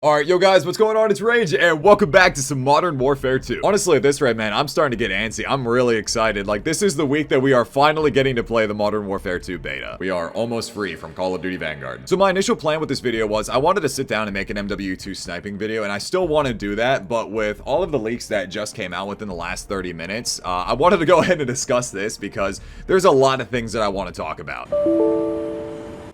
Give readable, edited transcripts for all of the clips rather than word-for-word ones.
Alright, yo guys, what's going on? It's Rage, and welcome back to some Modern Warfare 2. Honestly, at this rate, man, I'm starting to get antsy. I'm really excited. Like, this is the week that we are finally getting to play the Modern Warfare 2 beta. We are almost free from Call of Duty Vanguard. So my initial plan with this video was I wanted to sit down and make an MWII sniping video, and I still want to do that, but with all of the leaks that just came out within the last 30 minutes, I wanted to go ahead and discuss this because there's a lot of things that I want to talk about.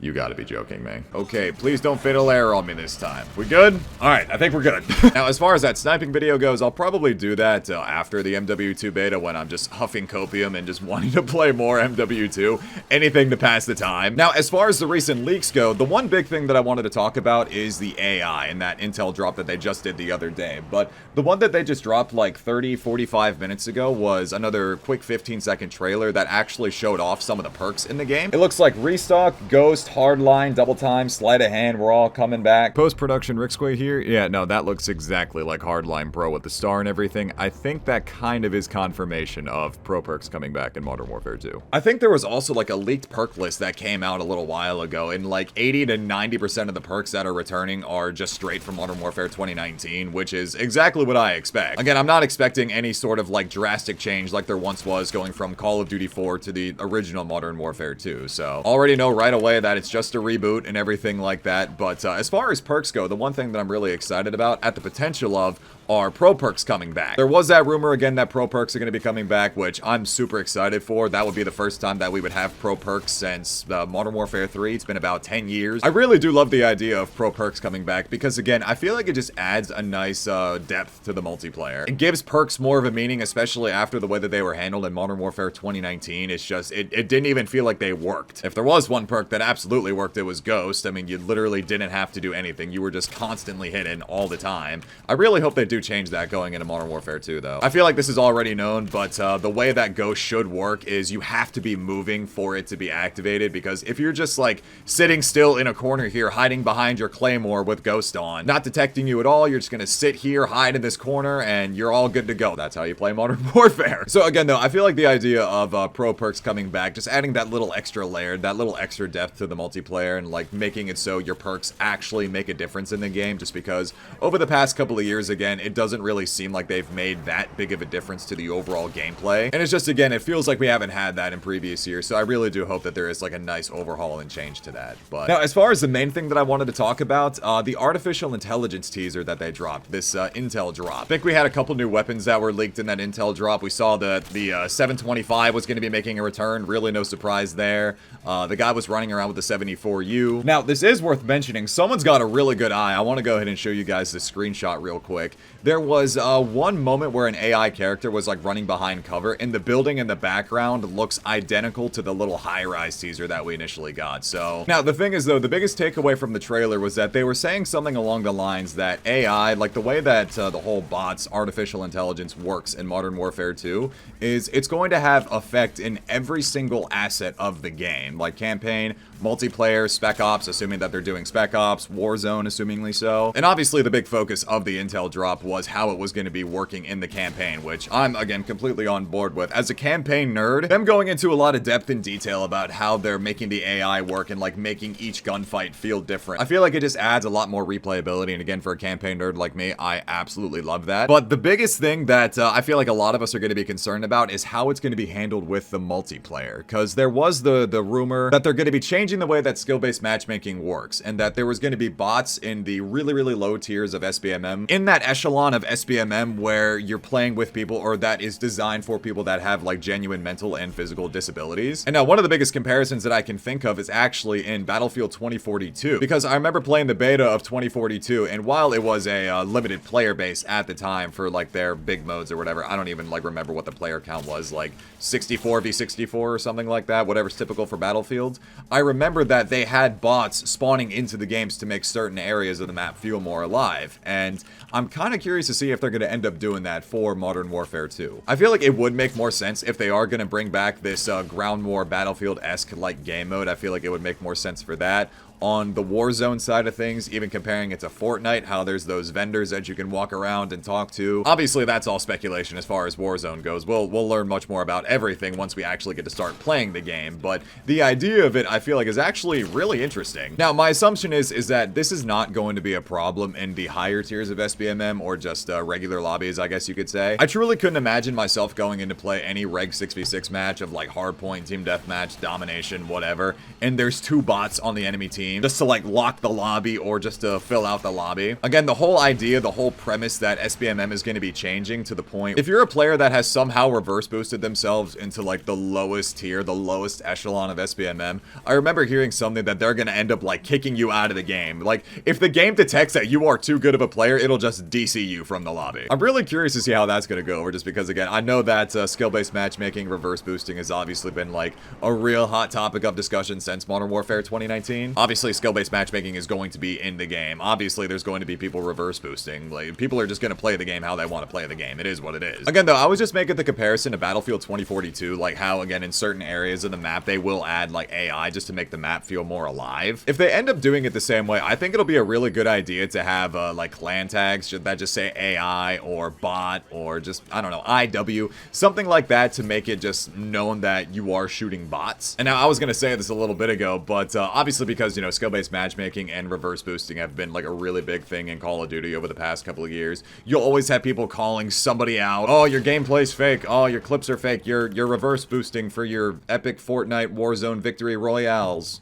You gotta be joking me. Okay, please don't fatal error on me this time. We good? Alright, I think we're good. Now, as far as that sniping video goes, I'll probably do that after the MW2 beta when I'm just huffing copium and just wanting to play more MW2. Anything to pass the time. Now, as far as the recent leaks go, the one big thing that I wanted to talk about is the AI and that intel drop that they just did the other day. But the one that they just dropped like 30-45 minutes ago was another quick 15-second trailer that actually showed off some of the perks in the game. It looks like Restock, Ghost, Hardline, Double Time, Sleight of Hand, we're all coming back. Post-production Rxqe here? Yeah, no, that looks exactly like Hardline Pro with the star and everything. I think that kind of is confirmation of pro perks coming back in Modern Warfare 2. I think there was also like a leaked perk list that came out a little while ago, and like 80 to 90% of the perks that are returning are just straight from Modern Warfare 2019, which is exactly what I expect. Again, I'm not expecting any sort of like drastic change like there once was going from Call of Duty 4 to the original Modern Warfare 2, so already know right away that it's just a reboot and everything like that. But as far as perks go, the one thing that I'm really excited about at the potential of are pro perks coming back. There was that rumor again that pro perks are going to be coming back, which I'm super excited for. That would be the first time that we would have pro perks since Modern Warfare 3. It's been about 10 years. I really do love the idea of pro perks coming back because, again, I feel like it just adds a nice depth to the multiplayer. It gives perks more of a meaning, especially after the way that they were handled in Modern Warfare 2019. It's just, it didn't even feel like they worked. If there was one perk that absolutely worked, it was Ghost. I mean, you literally didn't have to do anything. You were just constantly hidden all the time. I really hope they do change that going into Modern Warfare 2, though. I feel like this is already known, but the way that Ghost should work is you have to be moving for it to be activated, because if you're just like sitting still in a corner here, hiding behind your Claymore with Ghost on, not detecting you at all, you're just gonna sit here, hide in this corner, and you're all good to go. That's how you play Modern Warfare. So again, though, I feel like the idea of pro perks coming back, just adding that little extra layer, that little extra depth to the multiplayer, and like making it so your perks actually make a difference in the game, just because over the past couple of years, again, it doesn't really seem like they've made that big of a difference to the overall gameplay. And it's just, again, it feels like we haven't had that in previous years, so I really do hope that there is like a nice overhaul and change to that. But now, as far as the main thing that I wanted to talk about, the artificial intelligence teaser that they dropped, this intel drop. I think we had a couple new weapons that were leaked in that intel drop. We saw that the 725 was going to be making a return. Really no surprise there. The guy was running around with the 74U. Now, this is worth mentioning. Someone's got a really good eye. I want to go ahead and show you guys this screenshot real quick. There was one moment where an AI character was like running behind cover, and the building in the background looks identical to the little high-rise teaser that we initially got. So now the thing is, though, the biggest takeaway from the trailer was that they were saying something along the lines that AI, like the way that the whole bots artificial intelligence works in Modern Warfare 2, is it's going to have effect in every single asset of the game, like campaign, multiplayer, Spec Ops, assuming that they're doing Spec Ops, Warzone, assumingly so. And obviously the big focus of the intel drop was how it was going to be working in the campaign, which I'm, again, completely on board with. As a campaign nerd, them going into a lot of depth and detail about how they're making the AI work and like making each gunfight feel different, I feel like it just adds a lot more replayability, and again, for a campaign nerd like me, I absolutely love that. But the biggest thing that I feel like a lot of us are going to be concerned about is how it's going to be handled with the multiplayer, because there was the rumor that they're going to be changing the way that skill-based matchmaking works, and that there was going to be bots in the really, really low tiers of SBMM, in that echelon of SBMM where you're playing with people, or that is designed for people that have like genuine mental and physical disabilities. And now one of the biggest comparisons that I can think of is actually in Battlefield 2042, because I remember playing the beta of 2042, and while it was a limited player base at the time for like their big modes or whatever, I don't even like remember what the player count was, like 64 v 64 or something like that, whatever's typical for Battlefield. I remember that they had bots spawning into the games to make certain areas of the map feel more alive, and I'm kind of curious to see if they're going to end up doing that for Modern Warfare 2. I feel like it would make more sense if they are going to bring back this ground war Battlefield-esque like game mode. I feel like it would make more sense for that. on the Warzone side of things, even comparing it to Fortnite, how there's those vendors that you can walk around and talk to. Obviously, that's all speculation as far as Warzone goes. We'll learn much more about everything once we actually get to start playing the game, but the idea of it, I feel like, is actually really interesting. Now, my assumption is that this is not going to be a problem in the higher tiers of SBMM, or just regular lobbies, I guess you could say. I truly couldn't imagine myself going in to play any Reg 6v6 match of like hardpoint, team deathmatch, domination, whatever, and there's 2 bots on the enemy team just to like lock the lobby or just to fill out the lobby. Again, the whole idea, the whole premise that SBMM is going to be changing to the point, if you're a player that has somehow reverse boosted themselves into like the lowest tier, the lowest echelon of SBMM, I remember hearing something that they're going to end up like kicking you out of the game. Like, if the game detects that you are too good of a player, it'll just DC you from the lobby. I'm really curious to see how that's going to go over, just because, again, I know that skill-based matchmaking, reverse boosting has obviously been like a real hot topic of discussion since Modern Warfare 2019. Obviously, skill-based matchmaking is going to be in the game. Obviously, there's going to be people reverse boosting. Like, people are just going to play the game how they want to play the game. It is what it is. Again, though, I was just making the comparison to Battlefield 2042, like how, again, in certain areas of the map, they will add like AI just to make the map feel more alive. If they end up doing it the same way, I think it'll be a really good idea to have like clan tags that just say AI or bot or just, I don't know, IW, something like that, to make it just known that you are shooting bots. And now, I was going to say this a little bit ago, but obviously, because, you know, skill-based matchmaking and reverse boosting have been like a really big thing in Call of Duty over the past couple of years, you'll always have people calling somebody out. Oh, your gameplay's fake. Oh, your clips are fake. You're reverse boosting for your epic Fortnite Warzone victory royales.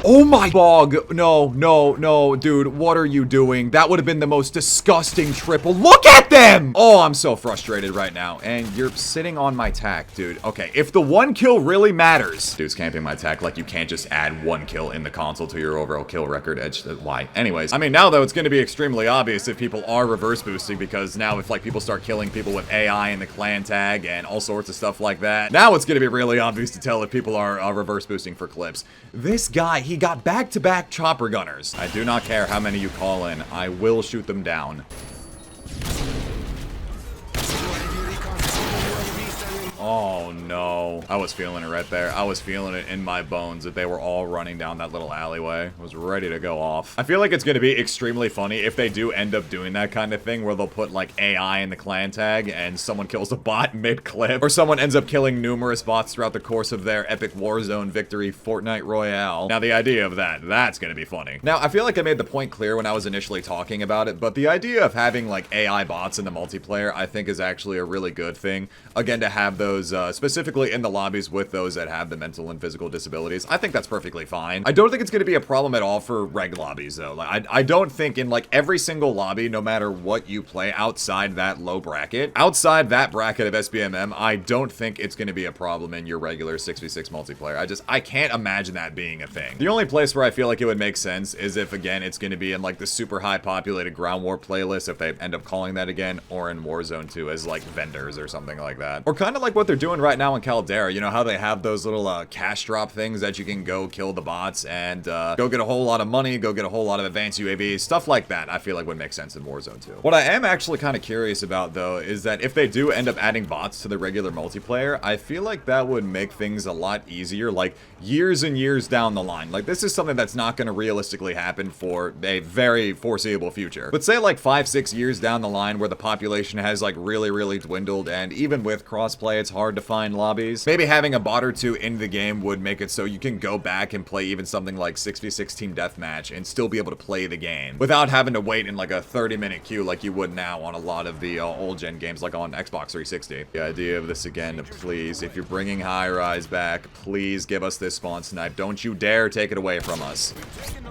Oh my bog. No, dude, what are you doing? That would have been the most disgusting triple. Look at them! Oh, I'm so frustrated right now. And you're sitting on my tack, dude. Okay, if the 1 kill really matters. Dude's camping my tack like you can't just add 1 kill in the console to your overall kill record. Why? Anyways, I mean, now though, it's going to be extremely obvious if people are reverse boosting, because now if like people start killing people with AI and the clan tag and all sorts of stuff like that, now it's going to be really obvious to tell if people are reverse boosting for clips. This guy, he got back-to-back chopper gunners. I do not care how many you call in. I will shoot them down. Oh no. I was feeling it right there. I was feeling it in my bones that they were all running down that little alleyway. I was ready to go off. I feel like it's going to be extremely funny if they do end up doing that kind of thing where they'll put like AI in the clan tag and someone kills a bot mid-clip, or someone ends up killing numerous bots throughout the course of their epic Warzone victory Fortnite Royale. Now the idea of that's going to be funny. Now I feel like I made the point clear when I was initially talking about it, but the idea of having like AI bots in the multiplayer I think is actually a really good thing. Again, to have those specifically in the lobbies with those that have the mental and physical disabilities, I think that's perfectly fine. I don't think it's going to be a problem at all for reg lobbies though. Like, I don't think in like every single lobby, no matter what you play outside that low bracket, outside that bracket of SBMM, I don't think it's going to be a problem in your regular 6v6 multiplayer. I can't imagine that being a thing. The only place where I feel like it would make sense is if, again, it's going to be in like the super high populated ground war playlist, if they end up calling that again, or in Warzone 2 as like vendors or something like that. Or kind of like what they're doing right now in Caldera, you know how they have those little cash drop things that you can go kill the bots and go get a whole lot of money, go get a whole lot of advanced UAVs, stuff like that. I feel like would make sense in Warzone 2. What I am actually kind of curious about though is that if they do end up adding bots to the regular multiplayer, I feel like that would make things a lot easier, like years and years down the line. Like, this is something that's not going to realistically happen for a very foreseeable future. But say like 5-6 years down the line where the population has like really dwindled, and even with crossplay it's hard to find lobbies, maybe having a bot or 2 in the game would make it so you can go back and play even something like 6v6 team deathmatch and still be able to play the game without having to wait in like a 30-minute queue like you would now on a lot of the old gen games like on Xbox 360. The idea of this again, please, if you're bringing high rise back, please give us this spawn snipe. Don't you dare take it away from us.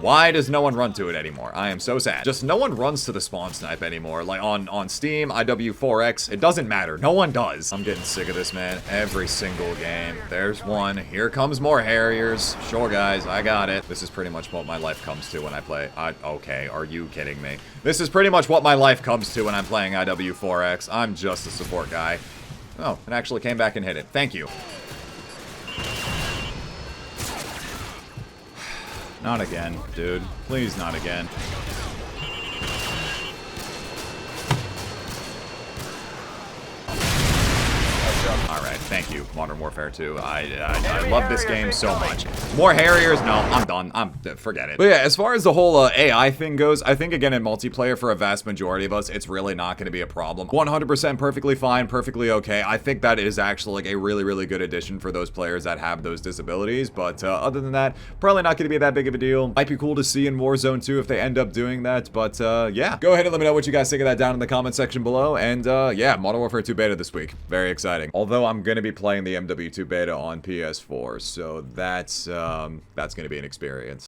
Why does no one run to it anymore? I am so sad. Just no one runs to the spawn snipe anymore. Like on Steam, MWII, it doesn't matter. No one does. I'm getting sick of this, man. Every single game. There's one. Here comes more Harriers. Sure, guys, I got it. This is pretty much what my life comes to when I play. Okay, are you kidding me? This is pretty much what my life comes to when I'm playing MWII. I'm just a support guy. Oh, it actually came back and hit it. Thank you. Not again, dude. Please, not again. Alright, thank you, Modern Warfare 2. I love this game so much. More Harriers? No, I'm done. Forget it. But yeah, as far as the whole AI thing goes, I think, again, in multiplayer, for a vast majority of us, it's really not going to be a problem. 100% perfectly fine, perfectly okay. I think that is actually, like, a really, really good addition for those players that have those disabilities. But other than that, probably not going to be that big of a deal. Might be cool to see in Warzone 2 if they end up doing that. But yeah, go ahead and let me know what you guys think of that down in the comment section below. And yeah, Modern Warfare 2 beta this week. Very exciting. Although I'm going to be playing the MW2 beta on PS4, so that's going to be an experience.